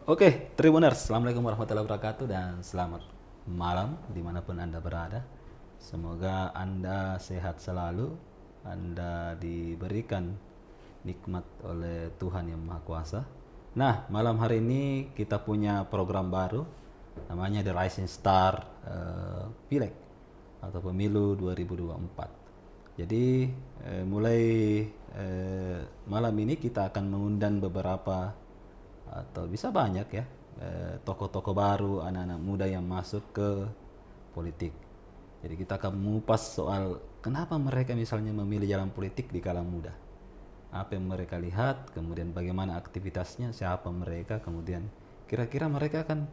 Oke, Tribuners, Assalamualaikum warahmatullahi wabarakatuh dan selamat malam dimanapun Anda berada. Semoga Anda sehat selalu, Anda diberikan nikmat oleh Tuhan Yang Maha Kuasa. Nah, malam hari ini kita punya program baru, namanya The Rising Star Pileg atau Pemilu 2024. Jadi mulai malam ini kita akan mengundang beberapa atau bisa banyak ya tokoh-tokoh baru, anak-anak muda yang masuk ke politik. Jadi kita akan mengupas soal kenapa mereka misalnya memilih jalan politik di kala muda. Apa yang mereka lihat, kemudian bagaimana aktivitasnya, siapa mereka, kemudian kira-kira mereka akan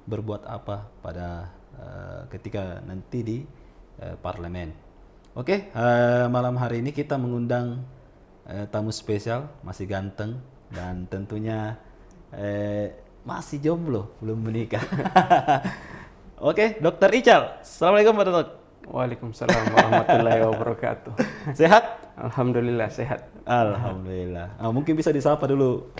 berbuat apa pada ketika nanti di parlemen. Oke, malam hari ini kita mengundang tamu spesial, masih ganteng dan tentunya masih jomblo, belum menikah. Oke, Dokter Ical. Assalamualaikum Pak Dok. Waalaikumsalam warahmatullahi wabarakatuh. Sehat? Alhamdulillah sehat. Alhamdulillah. Mungkin bisa disapa dulu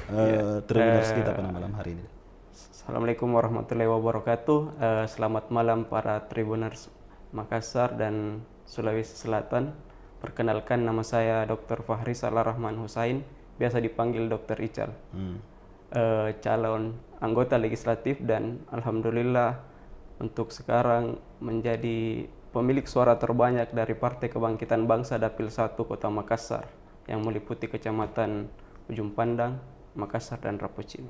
Tribuners kita pada malam hari ini. Assalamualaikum warahmatullahi wabarakatuh. Selamat malam para Tribuners Makassar dan Sulawesi Selatan. Perkenalkan, nama saya Dr. Fahri Salah Rahman Husain, biasa dipanggil Dr. Ical. Calon anggota legislatif dan alhamdulillah untuk sekarang menjadi pemilik suara terbanyak dari Partai Kebangkitan Bangsa Dapil 1 Kota Makassar yang meliputi Kecamatan Ujung Pandang, Makassar dan Rapocini.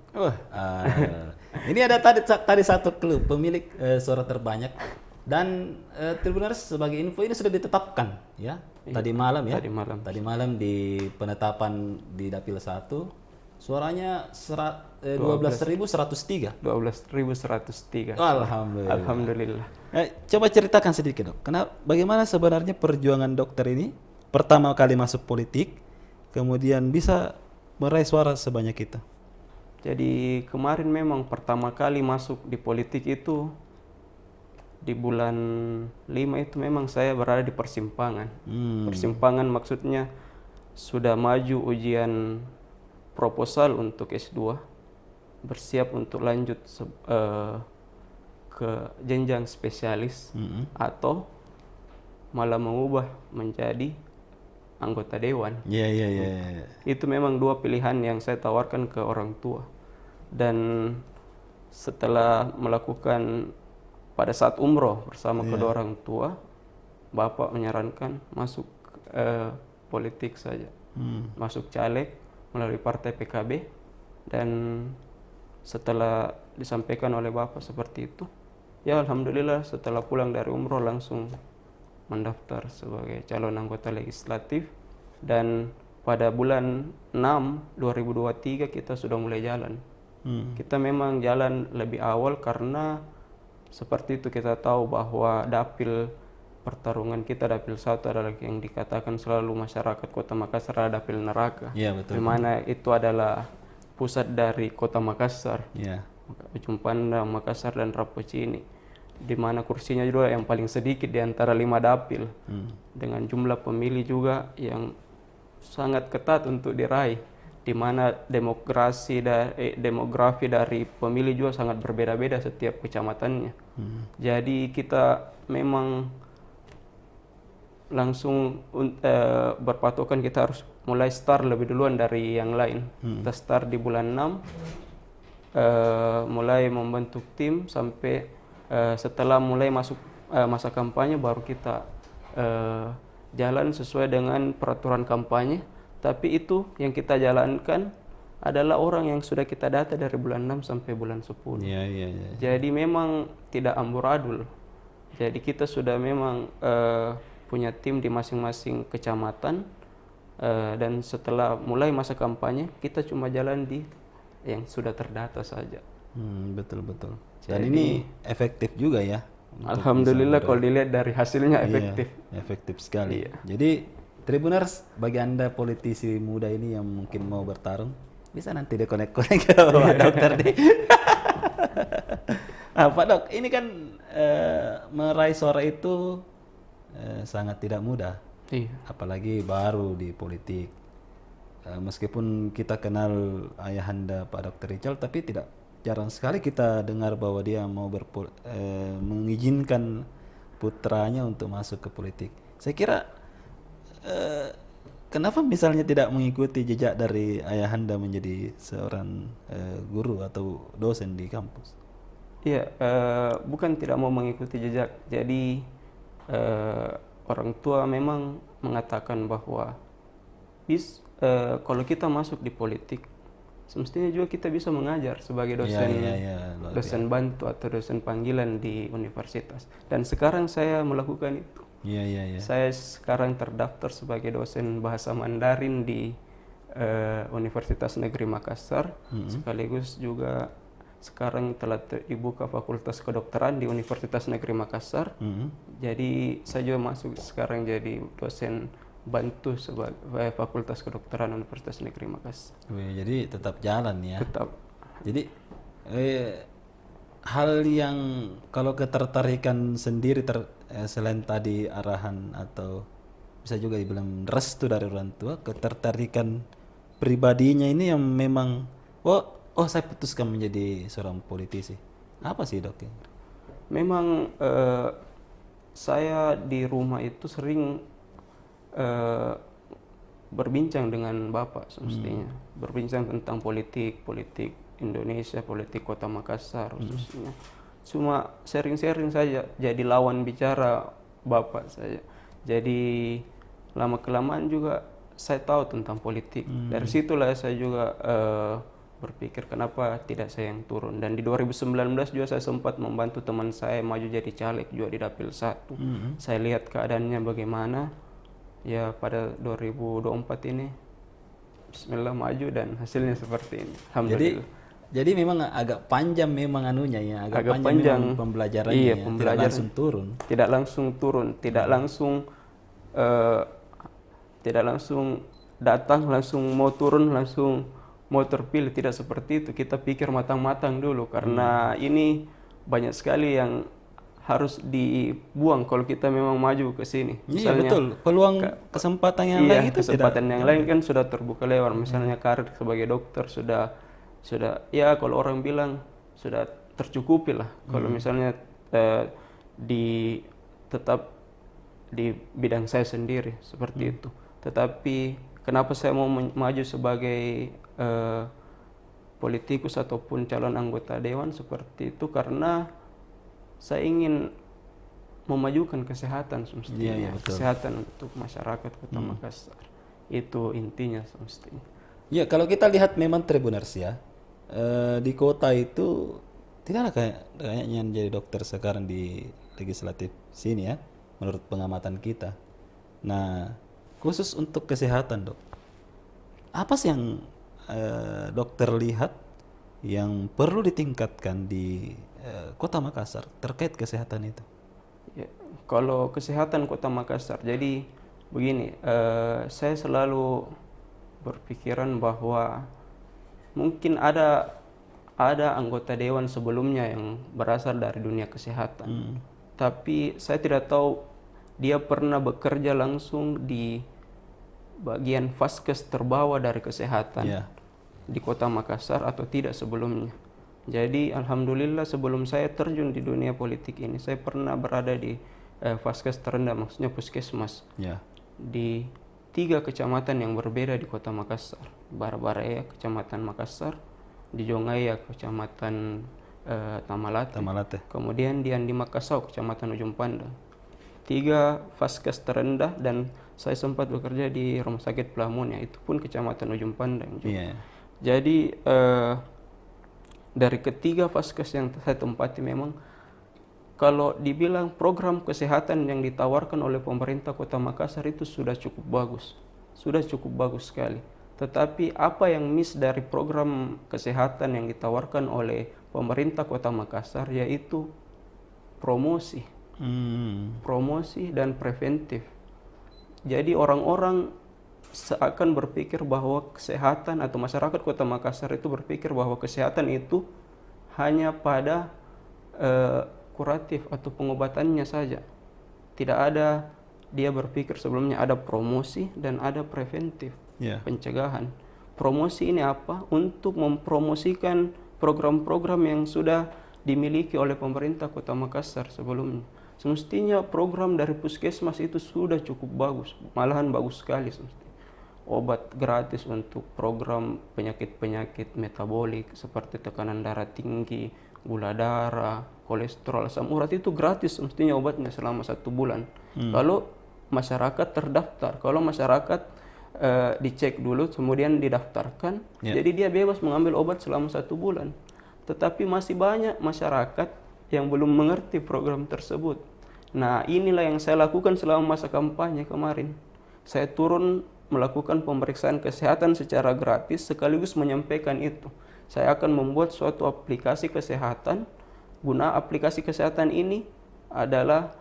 Ini ada tadi satu clue pemilik suara terbanyak dan Tribuners sebagai info ini sudah ditetapkan ya tadi malam ya. Tadi malam di penetapan di Dapil 1 suaranya 12.103. 12.103. Alhamdulillah. Alhamdulillah. Coba ceritakan sedikit Dok. Bagaimana sebenarnya perjuangan dokter ini pertama kali masuk politik, kemudian bisa meraih suara sebanyak itu? Jadi kemarin memang pertama kali masuk di politik itu di bulan 5 itu memang saya berada di persimpangan. Persimpangan maksudnya sudah maju ujian proposal untuk S2, bersiap untuk lanjut ke jenjang spesialis atau malah mengubah menjadi anggota dewan. Itu memang dua pilihan yang saya tawarkan ke orang tua. Dan setelah melakukan pada saat umroh bersama kedua orang tua, Bapak menyarankan masuk politik saja, masuk caleg melalui partai PKB, dan setelah disampaikan oleh Bapak seperti itu, ya alhamdulillah setelah pulang dari umroh langsung mendaftar sebagai calon anggota legislatif, dan pada bulan 6 2023 kita sudah mulai jalan. Kita memang jalan lebih awal karena seperti itu kita tahu bahwa dapil pertarungan kita dapil 1 adalah yang dikatakan selalu masyarakat Kota Makassar adalah dapil neraka. Iya, betul. Di mana itu adalah pusat dari Kota Makassar. Iya. Ujung Pandang, Makassar dan Rapocini. Di mana kursinya juga yang paling sedikit di antara 5 dapil. Dengan jumlah pemilih juga yang sangat ketat untuk diraih. Di mana demografi dari pemilih juga sangat berbeda-beda setiap kecamatannya. Jadi kita memang langsung berpatokan kita harus mulai start lebih duluan dari yang lain. Kita start di bulan 6, mulai membentuk tim sampai setelah mulai masuk masa kampanye baru kita jalan sesuai dengan peraturan kampanye. Tapi itu yang kita jalankan adalah orang yang sudah kita data dari bulan 6 sampai bulan 10. Jadi memang tidak amburadul. Jadi kita sudah memang punya tim di masing-masing kecamatan, dan setelah mulai masa kampanye kita cuma jalan di yang sudah terdata saja. Betul. Dan ini efektif juga ya. Alhamdulillah kalau dilihat dari hasilnya efektif. Iya, efektif sekali. Jadi Tribuners, bagi Anda politisi muda ini yang mungkin mau bertarung, bisa nanti dikonek-konek ke Pak Dokter nih. Pak Dok, ini kan meraih suara itu sangat tidak mudah, apalagi baru di politik. Meskipun kita kenal ayahanda Pak Dr. Ical, tapi tidak jarang sekali kita dengar bahwa dia mau mengizinkan putranya untuk masuk ke politik. Saya kira kenapa misalnya tidak mengikuti jejak dari ayahanda menjadi seorang guru atau dosen di kampus? Iya, bukan tidak mau mengikuti jejak. Jadi orang tua memang mengatakan bahwa kalau kita masuk di politik, semestinya juga kita bisa mengajar sebagai dosen, dosen bantu atau dosen panggilan di universitas. Dan sekarang saya melakukan itu. Saya sekarang terdaftar sebagai dosen bahasa Mandarin di Universitas Negeri Makassar, sekaligus juga sekarang telah dibuka Fakultas Kedokteran di Universitas Negeri Makassar. Jadi saya juga masuk sekarang jadi dosen bantu sebagai Fakultas Kedokteran Universitas Negeri Makassar. Jadi tetap jalan ya. Tetap. Jadi hal yang kalau ketertarikan sendiri selain tadi arahan atau bisa juga dibilang restu dari orang tua, ketertarikan pribadinya ini yang memang saya putuskan menjadi seorang politisi. Apa sih, Dok? Memang saya di rumah itu sering berbincang dengan Bapak semestinya. Berbincang tentang politik Indonesia, politik Kota Makassar khususnya. Cuma sering-sering saja jadi lawan bicara Bapak saja. Jadi lama-kelamaan juga saya tahu tentang politik. Dari situlah saya juga berpikir kenapa tidak saya yang turun. Dan di 2019 juga saya sempat membantu teman saya maju jadi caleg juga di Dapil 1. Saya lihat keadaannya bagaimana. Ya pada 2024 ini bismillah maju dan hasilnya seperti ini. Alhamdulillah. Jadi memang agak panjang memang anunya ya, agak panjang memang pembelajarannya. Iya, ya. Tidak langsung turun. Tidak langsung datang, langsung mau turun, langsung mau terpilih, tidak seperti itu. Kita pikir matang-matang dulu karena ini banyak sekali yang harus dibuang kalau kita memang maju ke sini. Iya betul, peluang kesempatan yang lain itu kesempatan yang lain kan sudah terbuka lebar. Misalnya karir sebagai dokter sudah ya kalau orang bilang sudah tercukupi lah. Kalau misalnya tetap di bidang saya sendiri seperti itu. Tetapi kenapa saya mau maju sebagai politikus ataupun calon anggota dewan seperti itu, karena saya ingin memajukan kesehatan semestinya. Kesehatan untuk masyarakat Kota Makassar. Itu intinya semestinya. Ya, kalau kita lihat memang Tribuners ya, di kota itu tidak ada kayaknya yang jadi dokter sekarang di legislatif sini ya, menurut pengamatan kita. Nah, khusus untuk kesehatan, Dok, apa sih yang dokter lihat yang perlu ditingkatkan di Kota Makassar terkait kesehatan itu? Ya, kalau kesehatan Kota Makassar, jadi begini, saya selalu berpikiran bahwa mungkin ada anggota dewan sebelumnya yang berasal dari dunia kesehatan, tapi saya tidak tahu dia pernah bekerja langsung di bagian vaskes terbawah dari kesehatan di Kota Makassar atau tidak sebelumnya. Jadi alhamdulillah sebelum saya terjun di dunia politik ini, saya pernah berada di vaskes terendah, maksudnya puskesmas, di 3 kecamatan yang berbeda di Kota Makassar. Barabaraya, Kecamatan Makassar; di Jongaya, Kecamatan Tamalate. Kemudian di Andi Makassau, Kecamatan Ujung Pandang. 3 vaskes terendah, dan saya sempat bekerja di Rumah Sakit Plamunia, itu pun Kecamatan Ujung Pandang juga. Jadi dari ketiga vaskes yang saya tempati, memang kalau dibilang program kesehatan yang ditawarkan oleh pemerintah Kota Makassar itu sudah cukup bagus sekali. Tetapi apa yang miss dari program kesehatan yang ditawarkan oleh pemerintah Kota Makassar, yaitu promosi dan preventif. Jadi orang-orang seakan berpikir bahwa kesehatan, atau masyarakat Kota Makassar itu berpikir bahwa kesehatan itu hanya pada kuratif atau pengobatannya saja. Tidak ada, dia berpikir sebelumnya ada promosi dan ada preventif, pencegahan. Promosi ini apa? Untuk mempromosikan program-program yang sudah dimiliki oleh pemerintah Kota Makassar sebelumnya. Semestinya program dari puskesmas itu sudah cukup bagus, malahan bagus sekali semestinya. Obat gratis untuk program penyakit-penyakit metabolik seperti tekanan darah tinggi, gula darah, kolesterol, asam urat itu gratis semestinya obatnya selama 1 bulan. Kalau masyarakat terdaftar, kalau masyarakat dicek dulu kemudian didaftarkan, jadi dia bebas mengambil obat selama 1 bulan. Tetapi masih banyak masyarakat yang belum mengerti program tersebut. Nah, inilah yang saya lakukan selama masa kampanye kemarin. Saya turun melakukan pemeriksaan kesehatan secara gratis sekaligus menyampaikan itu. Saya akan membuat suatu aplikasi kesehatan. Guna aplikasi kesehatan ini adalah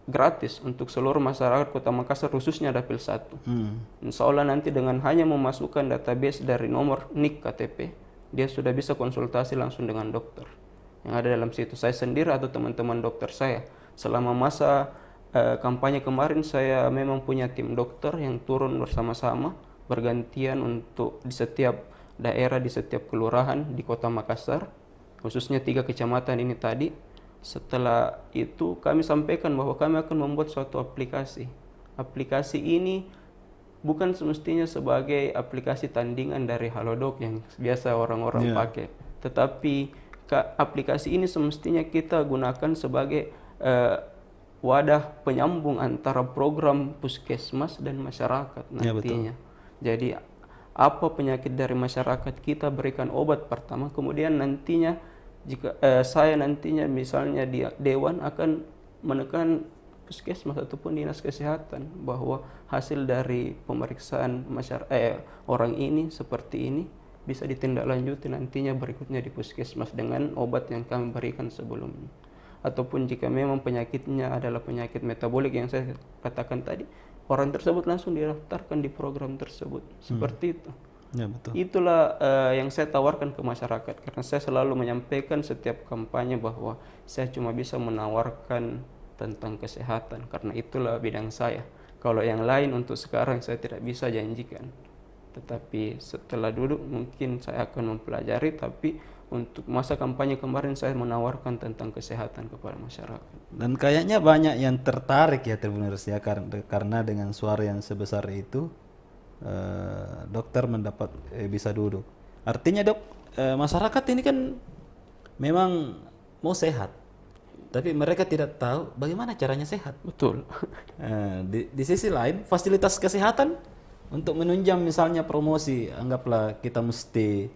gratis untuk seluruh masyarakat Kota Makassar, khususnya Dapil 1. Insya Allah nanti dengan hanya memasukkan database dari nomor NIK KTP, dia sudah bisa konsultasi langsung dengan dokter yang ada dalam situ. Saya sendiri atau teman-teman dokter saya. Selama masa kampanye kemarin saya memang punya tim dokter yang turun bersama-sama bergantian untuk di setiap daerah, di setiap kelurahan di Kota Makassar, khususnya 3 kecamatan ini tadi. Setelah itu kami sampaikan bahwa kami akan membuat suatu aplikasi. Aplikasi ini bukan semestinya sebagai aplikasi tandingan dari Halodoc yang biasa orang-orang pakai, tetapi aplikasi ini semestinya kita gunakan sebagai wadah penyambung antara program puskesmas dan masyarakat nantinya. Jadi apa penyakit dari masyarakat kita berikan obat pertama, kemudian nantinya jika saya nantinya misalnya di dewan akan menekan puskesmas ataupun dinas kesehatan bahwa hasil dari pemeriksaan orang ini seperti ini bisa ditindaklanjuti nantinya berikutnya di puskesmas dengan obat yang kami berikan sebelumnya. Ataupun jika memang penyakitnya adalah penyakit metabolik yang saya katakan tadi, orang tersebut langsung didaftarkan di program tersebut. Seperti itu. Ya, betul. Itulah yang saya tawarkan ke masyarakat, karena saya selalu menyampaikan setiap kampanye bahwa saya cuma bisa menawarkan tentang kesehatan, karena itulah bidang saya. Kalau yang lain untuk sekarang saya tidak bisa janjikan, tetapi setelah duduk mungkin saya akan mempelajari. Tapi untuk masa kampanye kemarin saya menawarkan tentang kesehatan kepada masyarakat. Dan kayaknya banyak yang tertarik ya Tribuners ya, karena dengan suara yang sebesar itu dokter mendapat bisa duduk. Artinya dok, masyarakat ini kan memang mau sehat, tapi mereka tidak tahu bagaimana caranya sehat. Betul. Di sisi lain fasilitas kesehatan untuk menunjang misalnya promosi, anggaplah kita mesti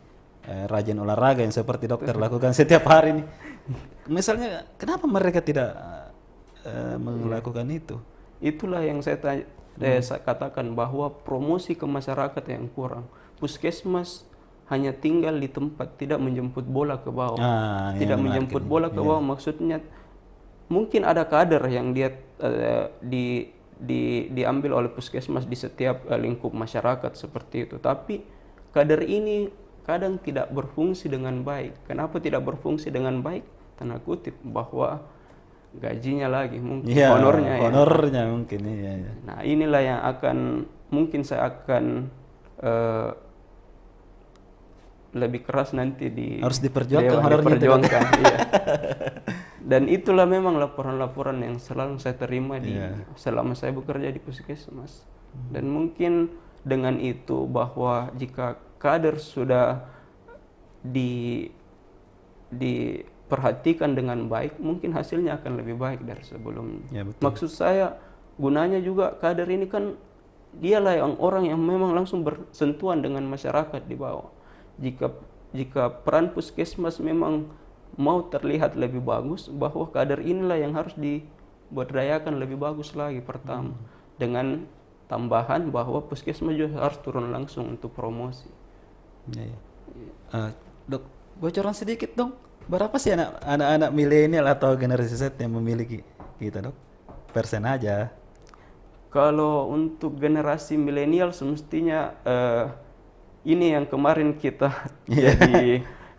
rajin olahraga yang seperti dokter lakukan setiap hari ini. Misalnya kenapa mereka tidak melakukan itu? Itulah yang saya katakan bahwa promosi ke masyarakat yang kurang. Puskesmas hanya tinggal di tempat, tidak menjemput bola ke bawah. Tidak menjemput bola ke bawah maksudnya mungkin ada kader yang dia diambil oleh puskesmas di setiap lingkup masyarakat seperti itu. Tapi kader ini kadang tidak berfungsi dengan baik. Kenapa tidak berfungsi dengan baik? Tanda kutip bahwa gajinya lagi mungkin, honornya mungkin. Iya. Nah, inilah yang mungkin saya akan lebih keras nanti harus diperjuangkan honornya. Iya. Dan itulah memang laporan-laporan yang selalu saya terima selama saya bekerja di puskesmas. Dan mungkin dengan itu bahwa jika kader sudah diperhatikan dengan baik, mungkin hasilnya akan lebih baik dari sebelumnya. Ya, maksud saya gunanya juga kader ini kan dialah orang yang memang langsung bersentuhan dengan masyarakat di bawah. Jika peran puskesmas memang mau terlihat lebih bagus, bahwa kader inilah yang harus diberdayakan lebih bagus lagi pertama. Dengan tambahan bahwa puskesmas juga harus turun langsung untuk promosi. Dok, bocoran sedikit dong, berapa sih anak-anak milenial atau generasi Z yang memiliki kita dok? Persen aja. Kalau untuk generasi milenial semestinya ini yang kemarin kita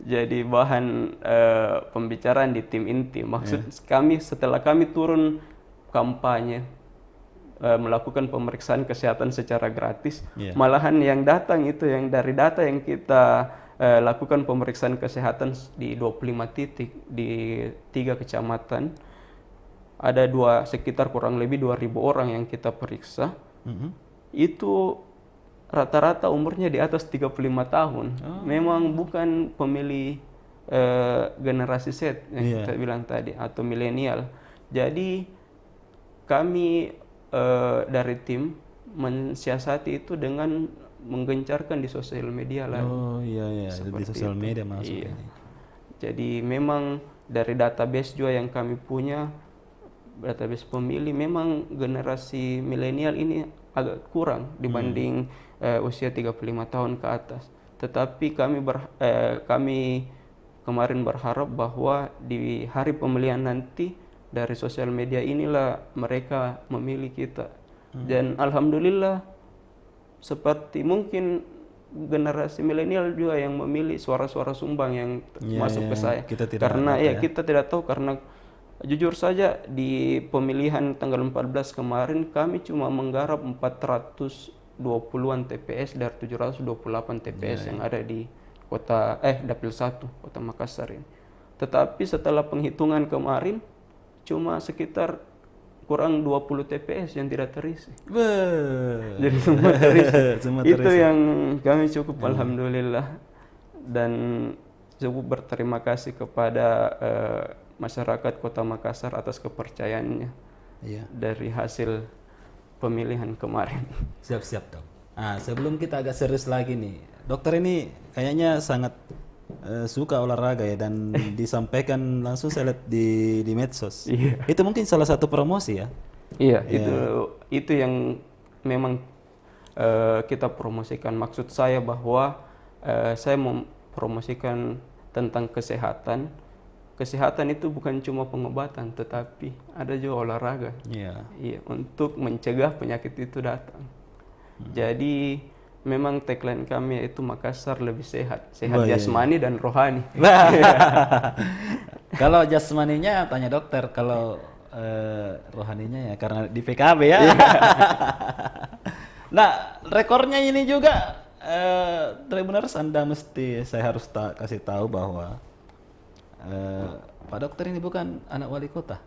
jadi bahan pembicaraan di tim inti. Maksud kami setelah kami turun kampanye melakukan pemeriksaan kesehatan secara gratis, malahan yang datang itu yang dari data yang kita lakukan pemeriksaan kesehatan di 25 titik di 3 kecamatan. Ada sekitar kurang lebih 2.000 orang yang kita periksa. Itu rata-rata umurnya di atas 35 tahun. Memang bukan pemilih generasi Z yang kita bilang tadi atau milenial. Jadi kami dari tim mensiasati itu dengan menggencarkan di sosial media lagi. Oh iya, di sosial media masuk. Jadi memang dari database juga yang kami punya, database pemilih, memang generasi milenial ini agak kurang dibanding usia 35 tahun ke atas. Tetapi kami kemarin berharap bahwa di hari pemilihan nanti dari sosial media inilah mereka memilih kita. Dan alhamdulillah seperti mungkin generasi milenial juga yang memilih suara-suara sumbang yang masuk ke saya. Karena kita tidak tahu, karena jujur saja di pemilihan tanggal 14 kemarin kami cuma menggarap 420-an TPS dari 728 TPS yang ada di Dapil 1 Kota Makassar ini. Tetapi setelah penghitungan kemarin cuma sekitar kurang 20 TPS yang tidak terisi. Jadi semua terisi. Itu yang kami cukup alhamdulillah, dan cukup berterima kasih kepada masyarakat Kota Makassar atas kepercayaannya dari hasil pemilihan kemarin. Siap-siap dok. Sebelum kita agak serius lagi nih, dokter ini kayaknya sangat suka olahraga ya, dan disampaikan langsung saya lihat di medsos. Itu mungkin salah satu promosi ya? Iya, itu yang memang kita promosikan. Maksud saya bahwa saya mempromosikan tentang kesehatan. Kesehatan itu bukan cuma pengobatan, tetapi ada juga olahraga. Iya, untuk mencegah penyakit itu datang. Jadi memang tagline kami yaitu Makassar lebih sehat, jasmani dan rohani. Kalau jasmaninya tanya dokter, kalau rohaninya ya karena di PKB ya. Nah, rekornya ini juga Tribuners, Anda mesti, saya harus kasih tahu bahwa Pak dokter ini bukan anak wali kota.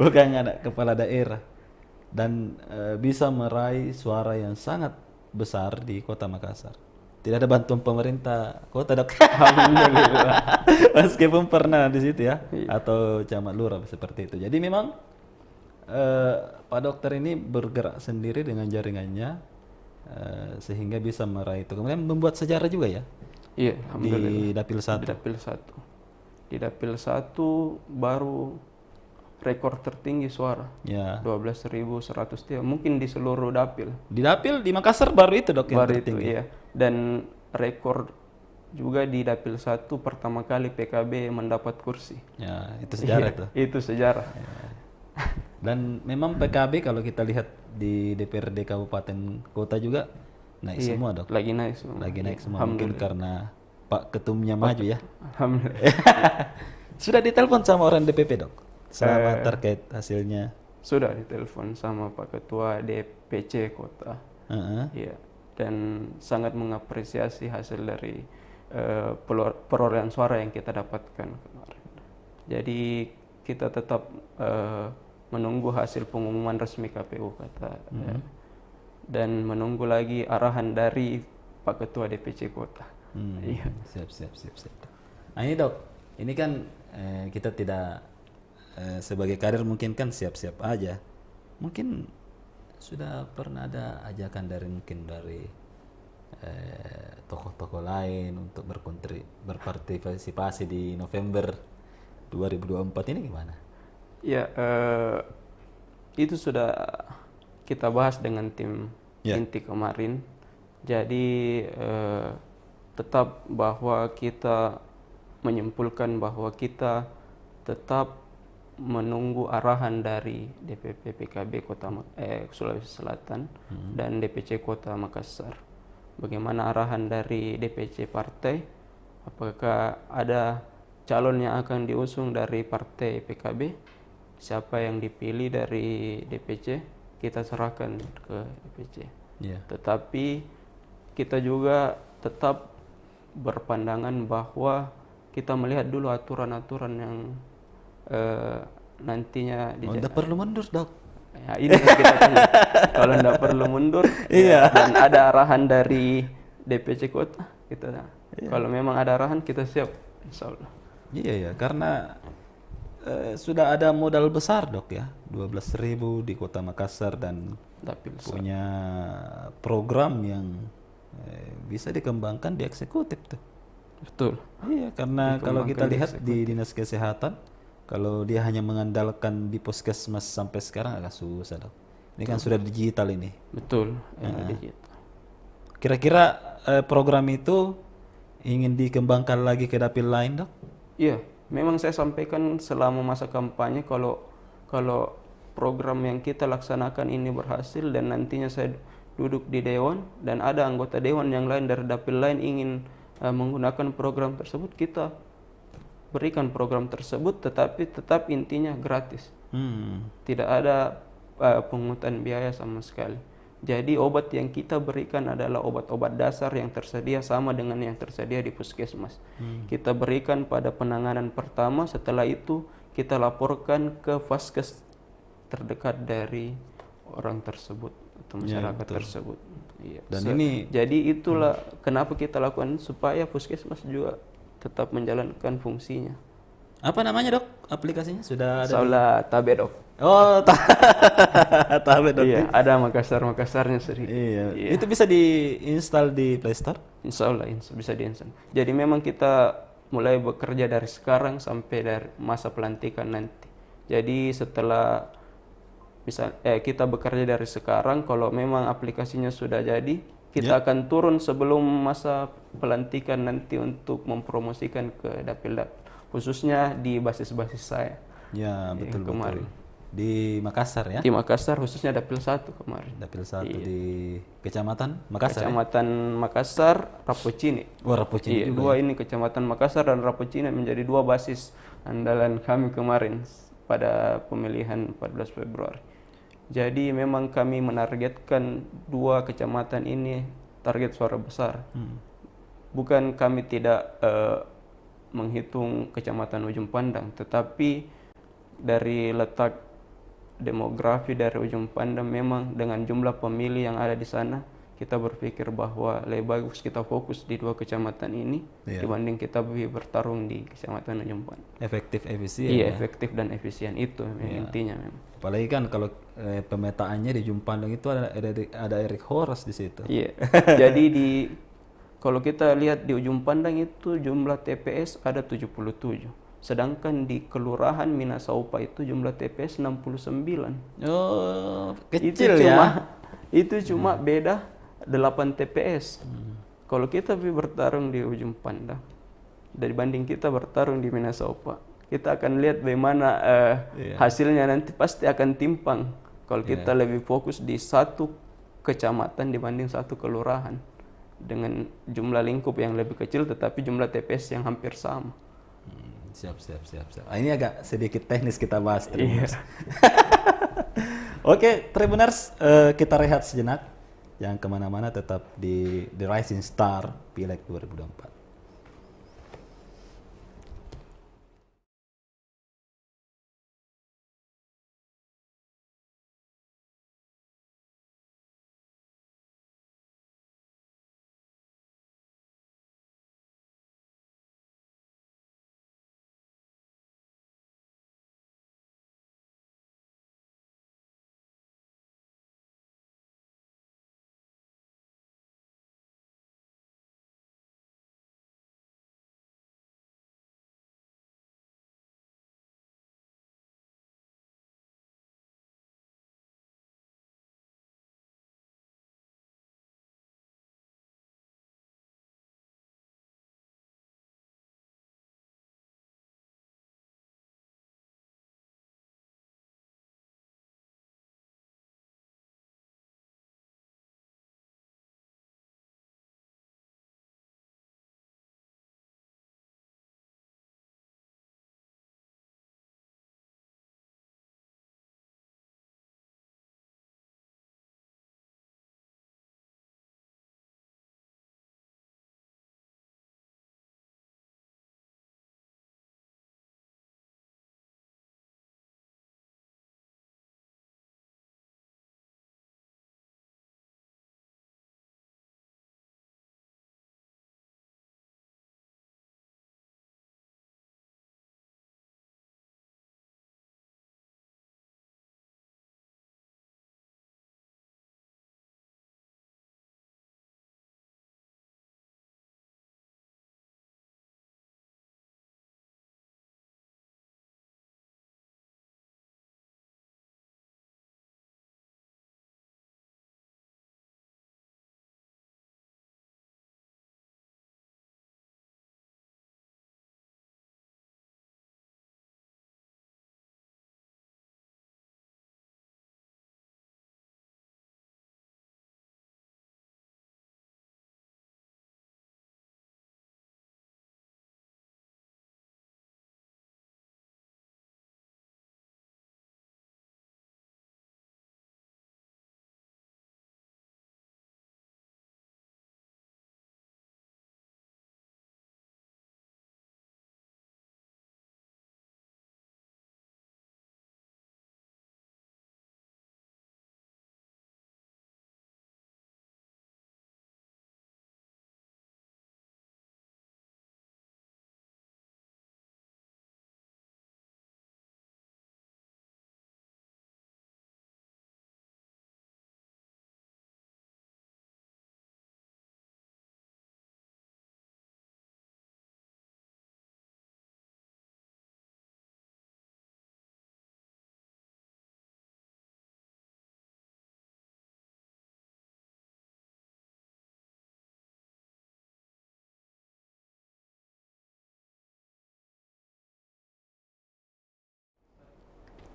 Bukan anak kepala daerah, dan bisa meraih suara yang sangat besar di Kota Makassar. Tidak ada bantuan pemerintah kota dok. Alhamdulillah. Meskipun pernah di situ ya, atau camat lurah seperti itu. Jadi memang Pak dokter ini bergerak sendiri dengan jaringannya, sehingga bisa meraih itu. Kemudian membuat sejarah juga ya. Iya, di Dapil 1. Di Dapil 1 baru rekor tertinggi suara. 12.103, mungkin di seluruh dapil. Di dapil di Makassar baru itu dok yang tertinggi. Itu, iya. Dan rekor juga di Dapil 1 pertama kali PKB mendapat kursi. Ya, itu sejarah tuh. Itu sejarah. Dan memang PKB kalau kita lihat di DPRD kabupaten kota juga naik semua dok. Lagi naik semua. Mungkin karena Pak Ketumnya maju ya. Alhamdulillah. Sudah ditelepon sama orang DPP dok selama terkait hasilnya? Sudah ditelepon sama Pak Ketua DPC kota. Iya. Dan sangat mengapresiasi hasil dari perolehan suara yang kita dapatkan kemarin. Jadi kita tetap menunggu hasil pengumuman resmi KPU kata. Dan menunggu lagi arahan dari Pak Ketua DPC kota. Iya. Siap. Nah ini dok, ini kan kita tidak sebagai kader mungkin kan siap-siap aja. Mungkin sudah pernah ada ajakan dari tokoh-tokoh lain untuk berpartisipasi di November 2024 ini gimana? Ya, itu sudah kita bahas dengan tim inti kemarin. Jadi tetap bahwa kita menyimpulkan bahwa kita tetap menunggu arahan dari DPP PKB Sulawesi Selatan dan DPC Kota Makassar. Bagaimana arahan dari DPC partai? Apakah ada calon yang akan diusung dari partai PKB? Siapa yang dipilih dari DPC? Kita serahkan ke DPC. Tetapi kita juga tetap berpandangan bahwa kita melihat dulu aturan-aturan yang nantinya Udah perlu mundur, Dok. Ya, ini yang kita tanya. Kalau nggak perlu mundur ya, dan ada arahan dari DPC kota kita. Kalau memang ada arahan kita siap, insya Allah. Iya ya, karena sudah ada modal besar, Dok, ya, 12.000 di Kota Makassar dan punya program yang bisa dikembangkan di eksekutif tuh. Betul. Iya, karena kalau kita lihat di dinas kesehatan, kalau dia hanya mengandalkan di puskesmas sampai sekarang agak susah, Dok. Ini kan sudah digital ini. Betul, digital. Kira-kira program itu ingin dikembangkan lagi ke dapil lain, Dok? Iya, memang saya sampaikan selama masa kampanye kalau program yang kita laksanakan ini berhasil dan nantinya saya duduk di dewan dan ada anggota dewan yang lain dari dapil lain ingin menggunakan program tersebut, kita berikan program tersebut, tetapi tetap intinya gratis. Tidak ada pungutan biaya sama sekali. Jadi obat yang kita berikan adalah obat-obat dasar yang tersedia sama dengan yang tersedia di puskesmas. Kita berikan pada penanganan pertama, setelah itu kita laporkan ke vaskes terdekat dari orang tersebut atau masyarakat tersebut. Iya. Dan ini jadi itulah kenapa kita lakukan, supaya puskesmas juga tetap menjalankan fungsinya. Apa namanya, Dok? Aplikasinya sudah ada? Saula Tabe, Dok. Oh, Tabe, Dok. Iya, ada Makassarnya sedikit. Iya. Itu bisa diinstal di Play Store? Insya Allah bisa diinstal. Jadi memang kita mulai bekerja dari sekarang sampai dari masa pelantikan nanti. Jadi setelah kita bekerja dari sekarang, kalau memang aplikasinya sudah jadi, kita akan turun sebelum masa pelantikan nanti untuk mempromosikan ke dapil-dapil, khususnya di basis-basis saya. Ya, betul kemarin. Di Makassar ya? Di Makassar, khususnya dapil 1 kemarin. Dapil 1 di Kecamatan Makassar. Kecamatan Makassar, Rapocini. Oh, Rapocini juga. Dua ini Kecamatan Makassar dan Rapocini menjadi dua basis andalan kami kemarin pada pemilihan 14 Februari. Jadi memang kami menargetkan dua kecamatan ini target suara besar. Bukan kami tidak menghitung kecamatan Ujung Pandang, tetapi dari letak demografi dari Ujung Pandang memang dengan jumlah pemilih yang ada di sana, kita berpikir bahwa lebih bagus kita fokus di dua kecamatan ini dibanding kita bertarung di kecamatan Ujung Pandang. Efektif, efisien. Iya, efektif dan efisien itu intinya memang. Apalagi kan kalau pemetaannya di Ujung Pandang itu ada Erik Horas di situ. Iya. Jadi kalau kita lihat di Ujung Pandang itu jumlah TPS ada 77. Sedangkan di Kelurahan Minasaupa itu jumlah TPS 69. Oh, kecil ya. Itu cuma beda 8 TPS. Kalau kita bertarung di Ujung Pandang dibanding kita bertarung di Minasaupa, kita akan lihat bagaimana hasilnya nanti pasti akan timpang. Kalau kita lebih fokus di satu kecamatan dibanding satu kelurahan dengan jumlah lingkup yang lebih kecil tetapi jumlah TPS yang hampir sama. Siap. Ini agak sedikit teknis kita bahas, Tribuners. Oke, Tribuners, kita rehat sejenak. Jangan kemana-mana, tetap di The Rising Star Pileg 2024.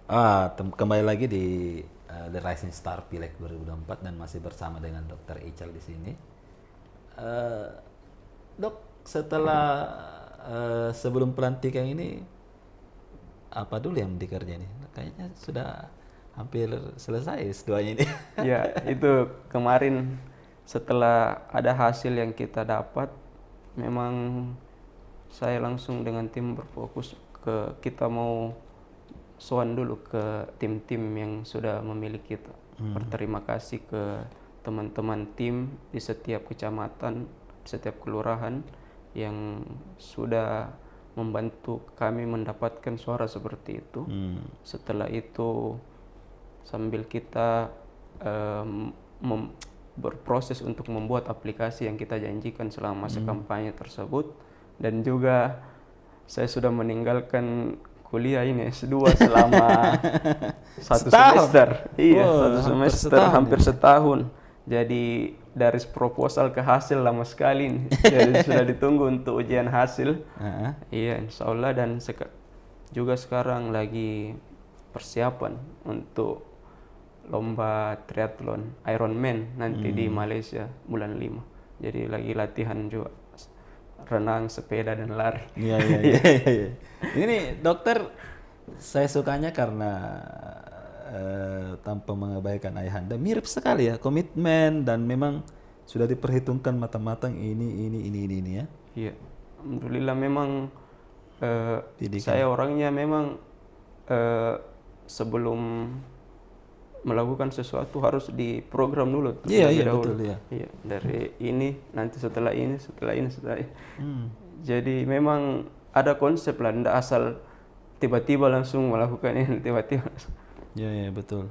Kembali lagi di The Rising Star Pileg 2024 dan masih bersama dengan Dr. Ical di sini. Dok, setelah sebelum pelantikan ini apa dulu yang dikerja nih? Kayaknya sudah hampir selesai S2-nya ini. Ya, itu kemarin setelah ada hasil yang kita dapat, memang saya langsung dengan tim berfokus ke kita mau soan dulu ke tim-tim yang sudah memilih kita. Berterima kasih ke teman-teman tim di setiap kecamatan, di setiap kelurahan yang sudah membantu kami mendapatkan suara seperti itu. Setelah itu sambil kita berproses untuk membuat aplikasi yang kita janjikan selama masa kampanye tersebut, dan juga saya sudah meninggalkan kuliah ini S2 selama satu semester. Iya, satu semester hampir setahun. Jadi dari proposal ke hasil lama sekali nih. Jadi sudah ditunggu untuk ujian hasil. Iya, insya Allah. Dan juga sekarang lagi persiapan untuk lomba triathlon Ironman nanti di Malaysia bulan 5. Jadi lagi latihan juga renang, sepeda, dan lari. Iya. Ini dokter, saya sukanya karena tanpa mengabaikan ayahanda, mirip sekali ya, komitmen dan memang sudah diperhitungkan matang-matang ini ya. Iya, alhamdulillah memang saya orangnya memang sebelum melakukan sesuatu harus diprogram dulu. Iya betul ya. Iya, dari ini nanti setelah ini. Jadi memang ada konsep lah, tidak asal tiba-tiba langsung melakukan ini tiba-tiba. Iya betul.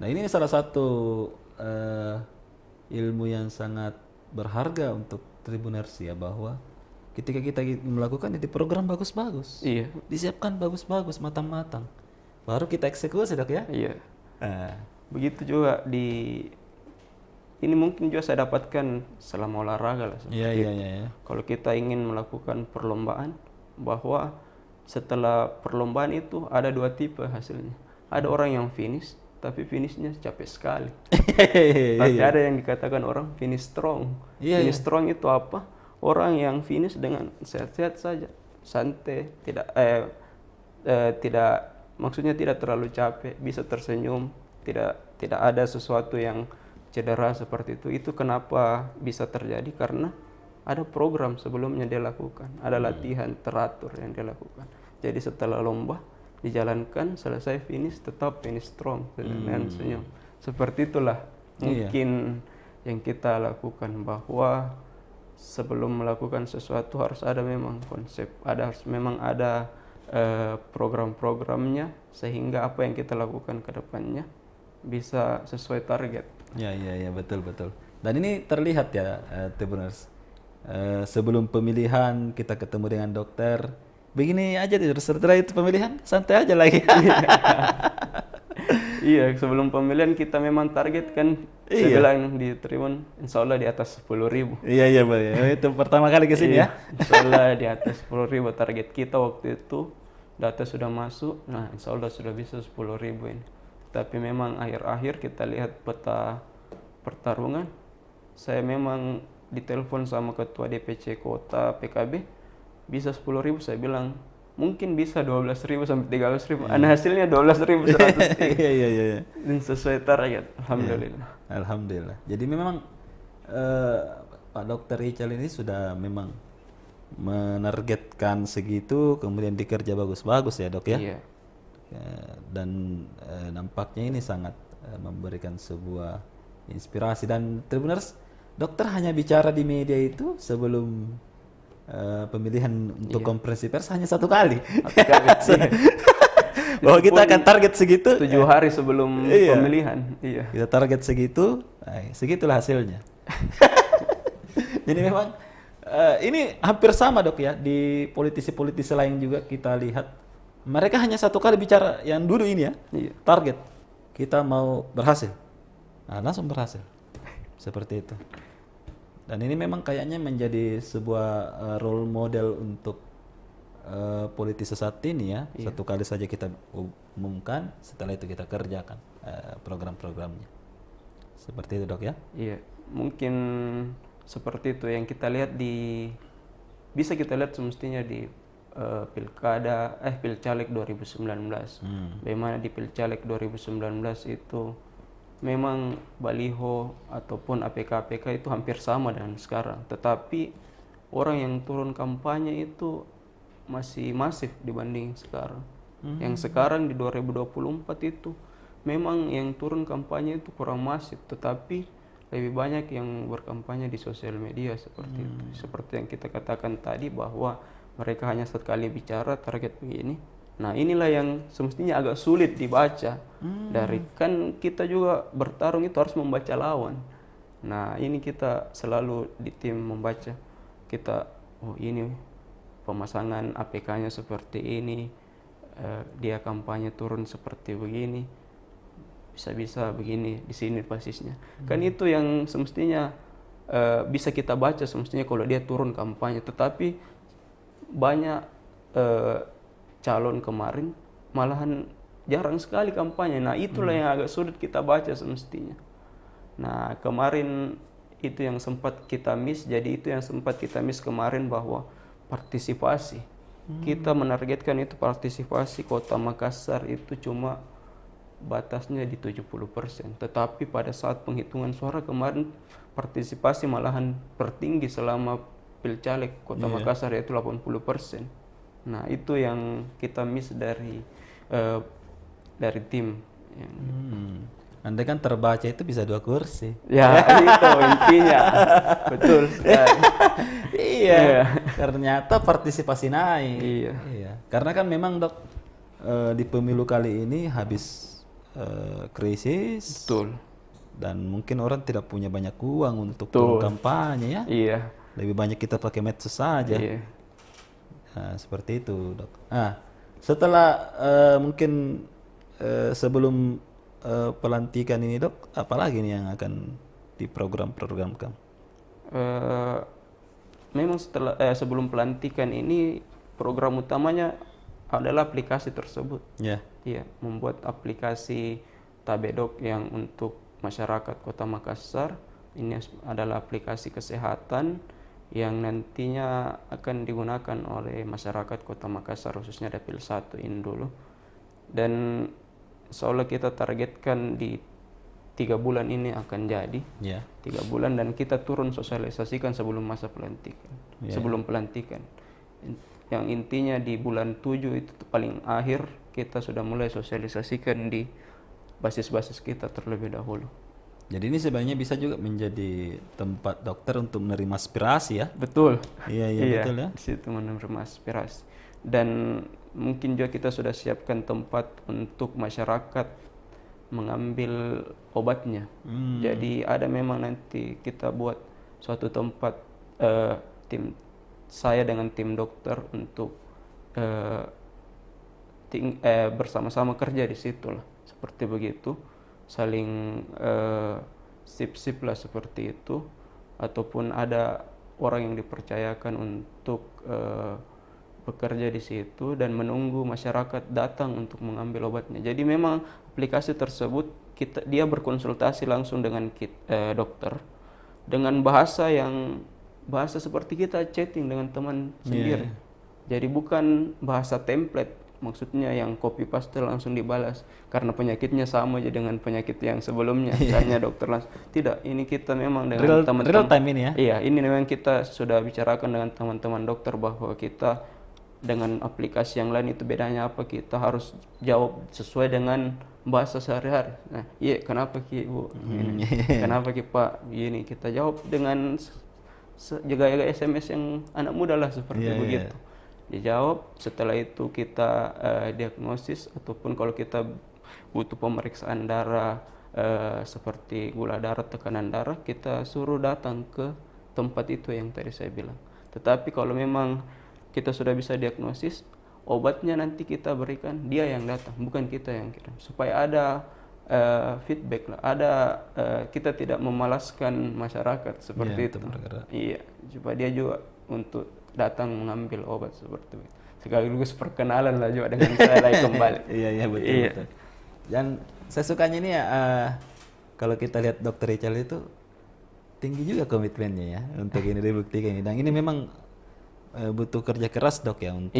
Nah ini salah satu ilmu yang sangat berharga untuk Tribuners ya, bahwa ketika kita melakukan ini program bagus-bagus, iya, disiapkan bagus-bagus, matang-matang, baru kita eksekusi dok ya. Iya. Begitu juga ini mungkin juga saya dapatkan selama olahraga lah. Iya. Kalau kita ingin melakukan perlombaan, bahwa setelah perlombaan itu ada dua tipe hasilnya. Ada orang yang finish, tapi finishnya capek sekali. Tapi ada yang dikatakan orang finish strong. Finish strong itu apa? Orang yang finish dengan sehat-sehat saja, santai, maksudnya tidak terlalu capek, bisa tersenyum, tidak ada sesuatu yang cedera seperti itu. Itu kenapa bisa terjadi, karena ada program sebelumnya dia lakukan, ada latihan teratur yang dia lakukan. Jadi setelah lomba dijalankan, selesai finish tetap finish strong dengan senyum. Seperti itulah mungkin yang kita lakukan, bahwa sebelum melakukan sesuatu harus ada memang konsep, memang ada program-programnya, sehingga apa yang kita lakukan ke depannya bisa sesuai target. Iya betul. Dan ini terlihat ya, Tribuners. Sebelum pemilihan kita ketemu dengan dokter, begini aja, setelah itu pemilihan santai aja lagi. Iya, sebelum pemilihan kita memang target kan, saya bilang di Tribun, insya Allah di atas 10.000. Iya, itu pertama kali ke sini ya. Insya Allah di atas 10.000 target kita waktu itu. Data sudah masuk, nah insya Allah sudah bisa 10.000 ini. Tapi memang akhir-akhir kita lihat peta pertarungan, saya memang ditelepon sama ketua DPC kota PKB, bisa 10.000, saya bilang mungkin bisa 12.000 sampai 13.000. Hasilnya 12.100. Iya. Dan sesuai target, alhamdulillah. Alhamdulillah. Jadi memang Pak Dr. Ical ini sudah memang menargetkan segitu, kemudian dikerja bagus-bagus ya dok ya. Iya. Dan nampaknya ini sangat memberikan sebuah inspirasi. Dan Tribuners, dokter hanya bicara di media itu sebelum pemilihan untuk konferensi pers hanya satu kali. Bahwa kita akan target segitu 7 hari sebelum pemilihan. Iya. Kita target segitu, segitulah hasilnya. Jadi memang ini hampir sama dok ya, di politisi-politisi lain juga kita lihat, mereka hanya satu kali bicara yang dulu ini ya, target kita mau berhasil, langsung berhasil, seperti itu. Dan ini memang kayaknya menjadi sebuah role model untuk politis saat ini ya, satu kali saja kita umumkan, setelah itu kita kerjakan program-programnya. Seperti itu, Dok ya? Iya, mungkin seperti itu yang kita lihat bisa kita lihat semestinya di Pilcaleg 2019. Bagaimana di Pilcaleg 2019 itu memang baliho ataupun APK-APK itu hampir sama dengan sekarang. Tetapi orang yang turun kampanye itu masih masif dibanding sekarang. Yang sekarang di 2024 itu memang yang turun kampanye itu kurang masif, tetapi lebih banyak yang berkampanye di sosial media seperti itu. Seperti yang kita katakan tadi bahwa mereka hanya sekali bicara target begini. Nah, inilah yang semestinya agak sulit dibaca. Dari kan kita juga bertarung itu harus membaca lawan. Nah, ini kita selalu di tim membaca. Kita, oh ini pemasangan APK-nya seperti ini, dia kampanye turun seperti begini, bisa begini, di sini basisnya. Kan itu yang semestinya bisa kita baca semestinya kalau dia turun kampanye. Tetapi banyak calon kemarin malahan jarang sekali kampanye. Nah, itulah yang agak sulit kita baca semestinya. Nah, kemarin itu yang sempat kita miss. Jadi itu yang sempat kita miss kemarin bahwa partisipasi. Kita menargetkan itu partisipasi Kota Makassar itu cuma batasnya di 70%. Tetapi pada saat penghitungan suara kemarin partisipasi malahan tertinggi selama Pilcaleg Kota Makassar, yaitu 80%. Nah, itu yang kita miss dari tim. Anda kan terbaca itu bisa 2 kursi. Ya, itu intinya. Betul. Iya. Ternyata partisipasi naik. Iya. Karena kan memang, Dok, di pemilu kali ini habis krisis. Betul. Dan mungkin orang tidak punya banyak uang untuk turun kampanye ya. Iya. Lebih banyak kita pakai medsos saja. Iya. Nah, seperti itu, Dok. Nah, setelah mungkin sebelum pelantikan ini, Dok, apalagi nih yang akan diprogram-programkan? Memang sebelum pelantikan ini program utamanya adalah aplikasi tersebut. Iya, membuat aplikasi Tabedok yang untuk masyarakat Kota Makassar. Ini adalah aplikasi kesehatan yang nantinya akan digunakan oleh masyarakat Kota Makassar, khususnya Dapil 1 ini dulu. Dan seolah kita targetkan di 3 bulan ini akan jadi. 3 bulan, dan kita turun sosialisasikan sebelum masa pelantikan. Sebelum pelantikan. Yang intinya di bulan 7 itu paling akhir kita sudah mulai sosialisasikan di basis-basis kita terlebih dahulu. Jadi ini sebenarnya bisa juga menjadi tempat dokter untuk menerima aspirasi ya? Betul. Iya, betul ya. Di situ menerima aspirasi. Dan mungkin juga kita sudah siapkan tempat untuk masyarakat mengambil obatnya. Jadi ada memang nanti kita buat suatu tempat saya dengan tim dokter untuk bersama-sama kerja di situ lah. Seperti begitu. Saling sip-sip lah seperti itu, ataupun ada orang yang dipercayakan untuk bekerja di situ dan menunggu masyarakat datang untuk mengambil obatnya. Jadi memang aplikasi tersebut dia berkonsultasi langsung dengan dokter dengan bahasa seperti kita chatting dengan teman sendiri. Jadi bukan bahasa template. Maksudnya yang copy paste langsung dibalas karena penyakitnya sama aja dengan penyakit yang sebelumnya. Misalnya dokter langsung. Tidak, ini kita memang dengan teman-teman real time ini ya. Iya, ini memang kita sudah bicarakan dengan teman-teman dokter bahwa kita dengan aplikasi yang lain itu bedanya apa, kita harus jawab sesuai dengan bahasa sehari-hari. Nah, iya, kenapa Ki Bu? Kenapa Ki Pak? Gini, kita jawab dengan jaga-jaga SMS yang anak muda lah seperti begitu. Dijawab, setelah itu kita diagnosis, ataupun kalau kita butuh pemeriksaan darah seperti gula darah, tekanan darah, kita suruh datang ke tempat itu yang tadi saya bilang. Tetapi kalau memang kita sudah bisa diagnosis, obatnya nanti kita berikan, dia yang datang, bukan kita yang kirim, supaya ada feedback lah, kita tidak memalaskan masyarakat seperti itu. Iya, supaya dia juga untuk datang mengambil obat seperti itu. sekaligus perkenalan lah juga dengan saya lagi kembali. Iya betul, betul. Dan saya sukanya ini ya, kalau kita lihat Dokter Richard itu tinggi juga komitmennya ya untuk ini dibuktikan ini. Dan ini memang butuh kerja keras dok ya untuk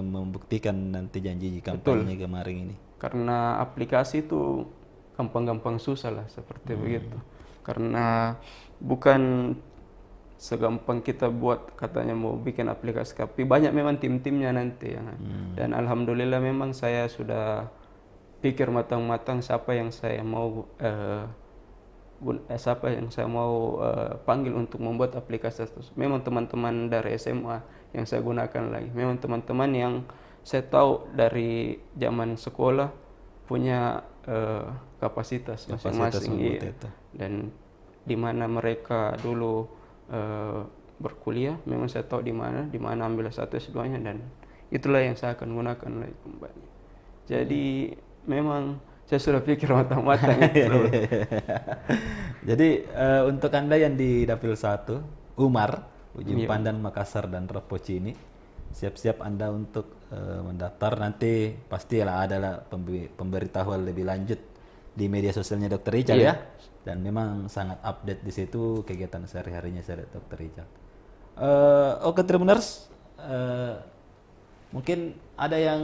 membuktikan nanti janji kampanye kemarin ini. Karena aplikasi itu gampang-gampang susah lah seperti begitu. Karena bukan segampang kita buat katanya mau bikin aplikasi, tapi banyak memang tim-timnya nanti ya. Dan alhamdulillah memang saya sudah pikir matang-matang siapa yang saya mau panggil untuk membuat aplikasi tersebut. Memang teman-teman dari SMA yang saya gunakan lagi. Memang teman-teman yang saya tahu dari zaman sekolah punya kapasitas masing-masing. Dan di mana mereka dulu berkuliah, memang saya tahu di mana ambil S1 S2-nya, dan itulah yang saya akan gunakan lagi kembali. Jadi memang saya sudah pikir matang-matang. Jadi untuk Anda yang di Dapil 1, Umar, Ujung Pandan, Makassar, dan Rapocini, siap-siap Anda untuk mendaftar. Nanti pastilah adalah pemberitahuan lebih lanjut di media sosialnya Dr. Richard ya. Dan memang sangat update di situ kegiatan sehari-harinya Dr. Richard. Oke Tribuners, mungkin ada yang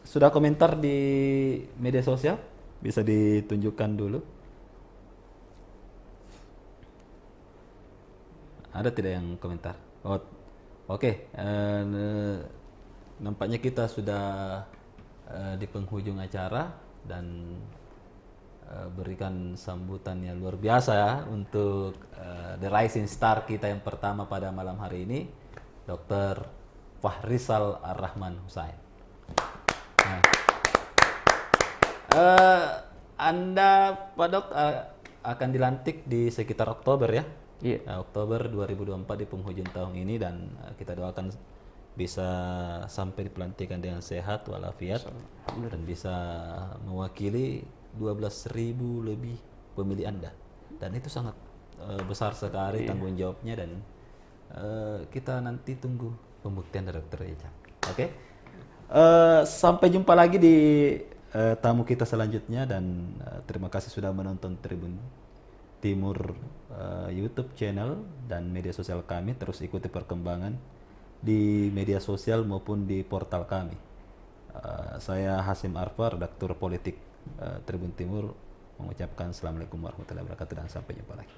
sudah komentar di media sosial, bisa ditunjukkan dulu. Ada tidak yang komentar? Oke. Nampaknya kita sudah di penghujung acara dan berikan sambutan yang luar biasa ya untuk The Rising Star kita yang pertama pada malam hari ini, Dr. Fahrizal Ar-Rahman Husain. Nah, Anda Pak Dok akan dilantik di sekitar Oktober ya? Oktober 2024 di penghujung tahun ini, dan kita doakan bisa sampai di pelantikan dengan sehat walafiat dan bisa mewakili 12.000 lebih pemilih Anda, dan itu sangat besar sekali tanggung jawabnya, dan kita nanti tunggu pembuktian dari Dr. Richard. Oke. Sampai jumpa lagi di tamu kita selanjutnya, dan terima kasih sudah menonton Tribun Timur YouTube channel dan media sosial kami. Terus ikuti perkembangan di media sosial maupun di portal kami. Saya Hasim Arfa, redaktur politik Tribun Timur, mengucapkan Assalamualaikum warahmatullahi wabarakatuh dan sampai jumpa lagi.